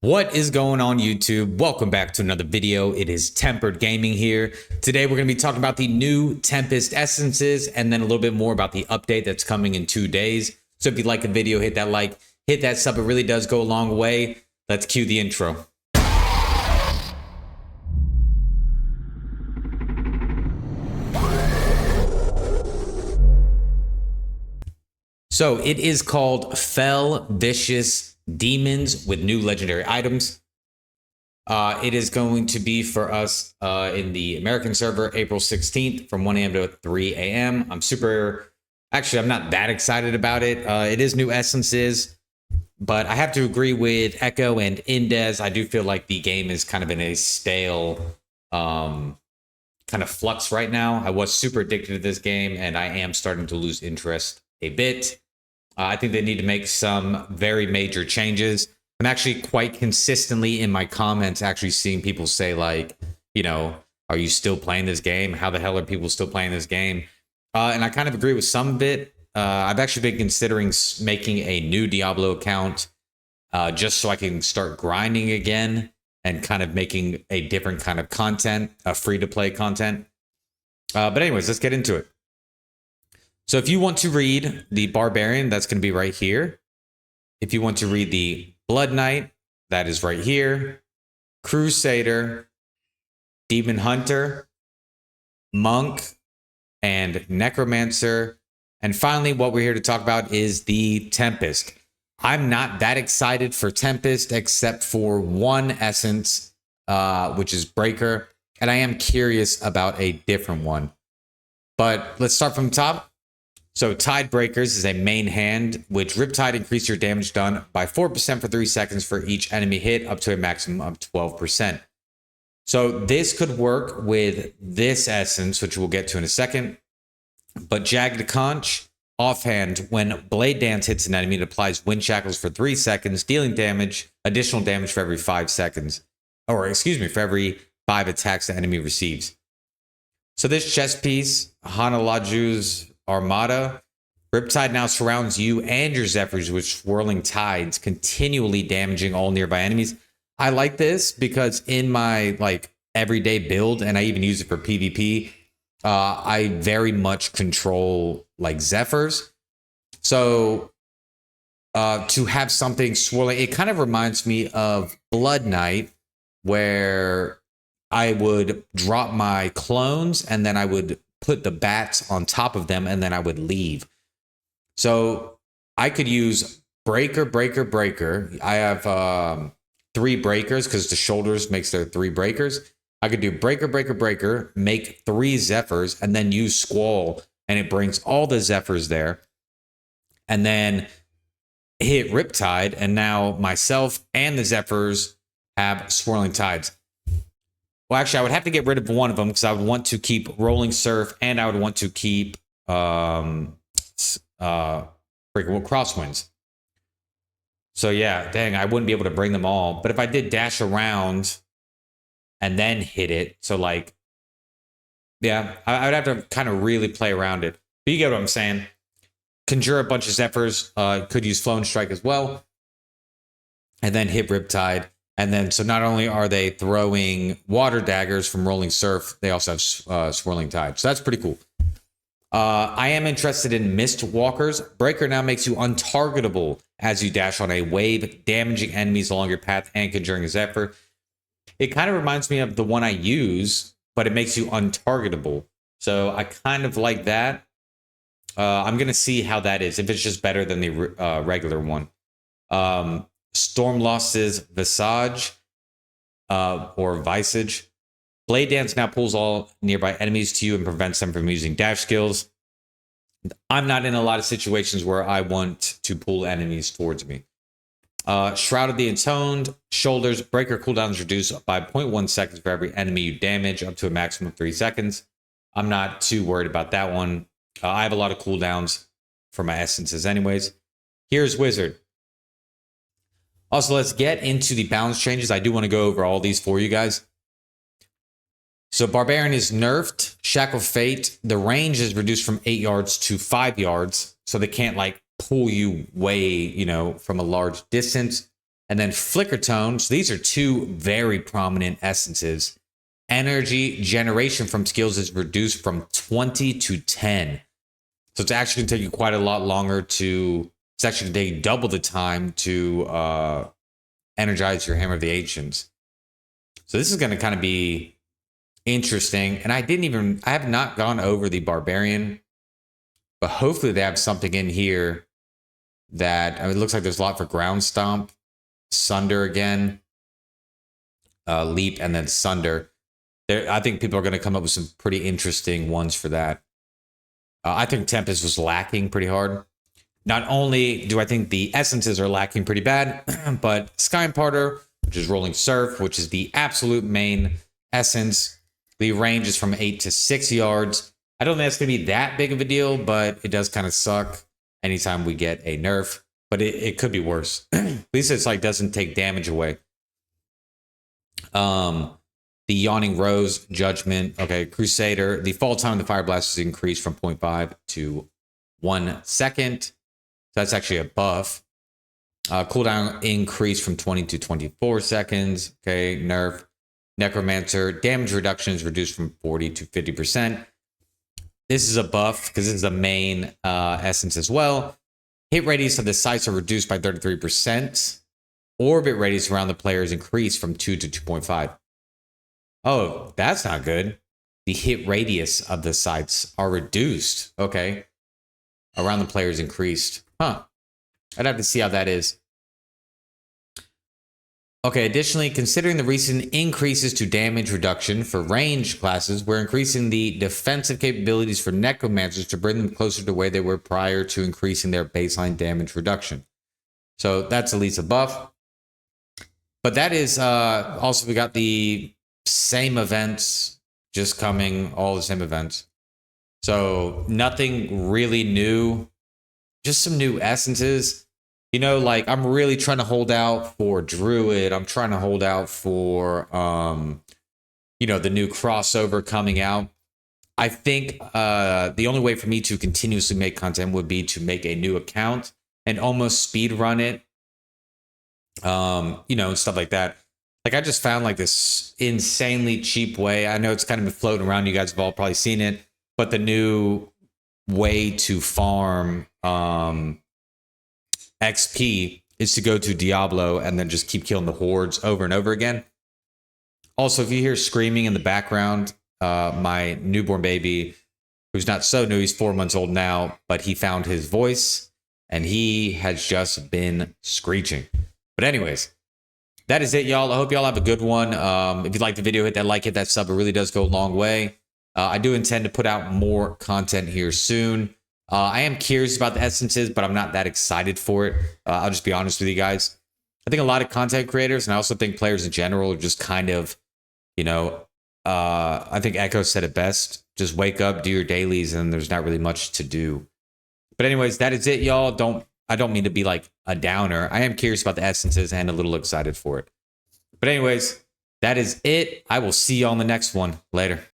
What is going on, YouTube? Welcome back to another video. It is Tempered Gaming here. Today we're going to be talking about the new Tempest essences and then a little bit more about the update that's coming in 2 days. So if you like the video, hit that like, hit that sub. It really does go a long way. Let's cue the intro. So it is called Fell Vicious Demons with new legendary items. It is going to be for us in the American server April 16th from 1 a.m. to 3 a.m. I'm not that excited about it. It is new essences, but I have to agree with Echo and Indez. I do feel like the game is kind of in a stale kind of flux right now. I was super addicted to this game and I am starting to lose interest a bit. I think they need to make some very major changes. I'm actually quite consistently in my comments actually seeing people say like, you know, are you still playing this game? How the hell are people still playing this game? And I kind of agree with some of it. I've actually been considering making a new Diablo account just so I can start grinding again and kind of making a different kind of content, a free-to-play content. But anyways, let's get into it. So if you want to read the Barbarian, that's going to be right here. If you want to read the Blood Knight, that is right here. Crusader, Demon Hunter, Monk, and Necromancer. And finally, what we're here to talk about is the Tempest. I'm not that excited for Tempest except for one essence, which is Breaker. And I am curious about a different one. But let's start from the top. So Tide Breakers is a main hand, which Riptide increase your damage done by 4% for 3 seconds for each enemy hit, up to a maximum of 12%. So this could work with this essence, which we'll get to in a second. But Jagged Conch, offhand, when Blade Dance hits an enemy, it applies Wind Shackles for 3 seconds, dealing additional damage for every 5 seconds. Or excuse me, for every 5 attacks the enemy receives. So this chess piece, Hanalaju's Armada, Riptide now surrounds you and your Zephyrs with swirling tides, continually damaging all nearby enemies. I like this because in my everyday build, and I even use it for PvP, I very much control Zephyrs. So to have something swirling, it kind of reminds me of Blood Knight, where I would drop my clones and then I would put the bats on top of them, and then I would leave. So I could use Breaker, Breaker, Breaker. I have 3 breakers because the shoulders makes their 3 breakers. I could do Breaker, Breaker, Breaker, make 3 Zephyrs, and then use Squall, and it brings all the Zephyrs there. And then hit Riptide, and now myself and the Zephyrs have Swirling Tides. Well, actually, I would have to get rid of one of them because I would want to keep Rolling Surf and I would want to keep Crosswinds. So yeah, dang, I wouldn't be able to bring them all. But if I did dash around and then hit it, so yeah, I would have to kind of really play around it. But you get what I'm saying. Conjure a bunch of Zephyrs, could use Flown Strike as well. And then hit Riptide. And then, so not only are they throwing water daggers from Rolling Surf, they also have Swirling Tide. So that's pretty cool. I am interested in Mist Walkers. Breaker now makes you untargetable as you dash on a wave, damaging enemies along your path and conjuring a Zephyr. It kind of reminds me of the one I use, but it makes you untargetable. So I kind of like that. I'm going to see how that is, if it's just better than the regular one. Stormlost's Visage, or Visage. Blade Dance now pulls all nearby enemies to you and prevents them from using dash skills. I'm not in a lot of situations where I want to pull enemies towards me. Shroud of the Intoned, Shoulders, Breaker cooldowns reduced by 0.1 seconds for every enemy you damage, up to a maximum of 3 seconds. I'm not too worried about that one. I have a lot of cooldowns for my essences anyways. Here's Wizard. Also, let's get into the balance changes. I do want to go over all these for you guys. So Barbarian is nerfed. Shackle Fate, the range is reduced from 8 yards to 5 yards. So they can't pull you way, from a large distance. And then Flicker Tone. So these are two very prominent essences. Energy generation from skills is reduced from 20 to 10. So it's actually going to take you quite a lot longer to... It's actually going to take double the time to energize your Hammer of the Ancients. So this is going to kind of be interesting. And I have not gone over the Barbarian, but hopefully they have something in here that, I mean, it looks like there's a lot for Ground Stomp, Sunder again, Leap, and then Sunder. I think people are going to come up with some pretty interesting ones for that. I think Tempest was lacking pretty hard. Not only do I think the essences are lacking pretty bad, but Sky Imparter, which is Rolling Surf, which is the absolute main essence. The range is from 8 to 6 yards. I don't think that's going to be that big of a deal, but it does kind of suck anytime we get a nerf. But it could be worse. At least it's like doesn't take damage away. The Yawning Rose, Judgment. Okay, Crusader. The fall time of the Fire Blast is increased from 0.5 to 1 second. So that's actually a buff. Cooldown increased from 20 to 24 seconds. Okay, nerf. Necromancer. Damage reduction is reduced from 40 to 50%. This is a buff because this is a main essence as well. Hit radius of the sights are reduced by 33%. Orbit radius around the player is increased from 2 to 2.5. Oh, that's not good. The hit radius of the sights are reduced. Okay. Around the player is increased. Huh. I'd have to see how that is. Okay, additionally, considering the recent increases to damage reduction for range classes, we're increasing the defensive capabilities for necromancers to bring them closer to where they were prior to increasing their baseline damage reduction. So that's at least a buff. But that is also, we got the same events just coming, all the same events. So nothing really new, just some new essences. You know, like I'm really trying to hold out for Druid. I'm trying to hold out for, you know, the new crossover coming out. I think the only way for me to continuously make content would be to make a new account and almost speed run it. You know, and stuff like that. Like I just found like this insanely cheap way. I know it's kind of been floating around. You guys have all probably seen it, but the new way to farm XP is to go to Diablo and then just keep killing the hordes over and over again. Also, if you hear screaming in the background, my newborn baby, who's not so new, he's 4 months old now, but he found his voice and he has just been screeching. But anyways, that is it, y'all. I hope y'all have a good one. If you like the video, hit that like, hit that sub. It really does go a long way. I do intend to put out more content here soon. I am curious about the essences, but I'm not that excited for it. I'll just be honest with you guys. I think a lot of content creators, and I also think players in general, are just kind of, you know, I think Echo said it best. Just wake up, do your dailies, and there's not really much to do. But anyways, that is it, y'all. I don't mean to be like a downer. I am curious about the essences and a little excited for it. But anyways, that is it. I will see you on the next one. Later.